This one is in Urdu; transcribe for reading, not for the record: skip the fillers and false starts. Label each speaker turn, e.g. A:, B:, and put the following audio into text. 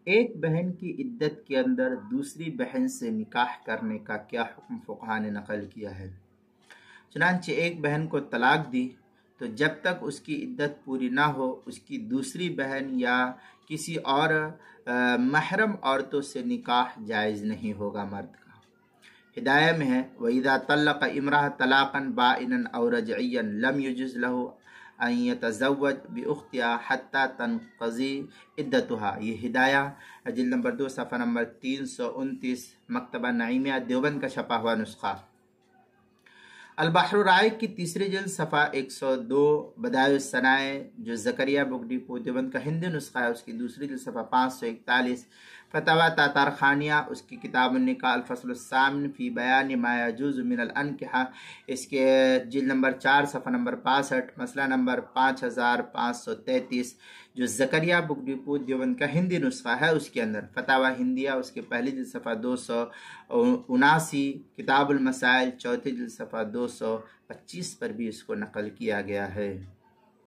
A: ایک بہن کی عدت کے اندر دوسری بہن سے نکاح کرنے کا کیا حکم فقہا نے نقل کیا ہے؟ چنانچہ ایک بہن کو طلاق دی تو جب تک اس کی عدت پوری نہ ہو اس کی دوسری بہن یا کسی اور محرم عورتوں سے نکاح جائز نہیں ہوگا مرد کا۔ ہدایہ میں ہے وَإِذَا طَلَّقَ امْرَأَ طَلَاقًا بَائِنًا أَوْ رَجْعِيًّا لَمْ يُجِزْ لَهُ أَن يَتَزَوَّجَ بِأُخْتِهَا حَتَّى تَنْقَضِي عِدَّتُهَا۔ یہ ہدایہ جلد نمبر 2 صفحہ نمبر 329 مکتبہ نعیمیہ دیوبند کا چھپا ہوا نسخہ۔ البحر الرائق کی تیسری جلد صفحہ 102 بدائع الصنائع جو زکریا بک ڈپو دیوبند کا ہندی نسخہ ہے اس کی دوسری جلد صفحہ 541۔ فتاوی تاتار خانیہ اس کی کتاب النکاح الفصل الثامن فی بیان ما یجوز من الانکحہ اس کے جلد نمبر 4 صفحہ نمبر 65 مسئلہ نمبر 5533 جو زکریا بک ڈپو دیوبند کا ہندی نسخہ ہے اس کے اندر۔ فتاوی ہندیہ اس کے پہلی جلد صفحہ 279 کتاب المسائل چوتھی جلد صفحہ 225 پر بھی اس کو نقل کیا گیا ہے۔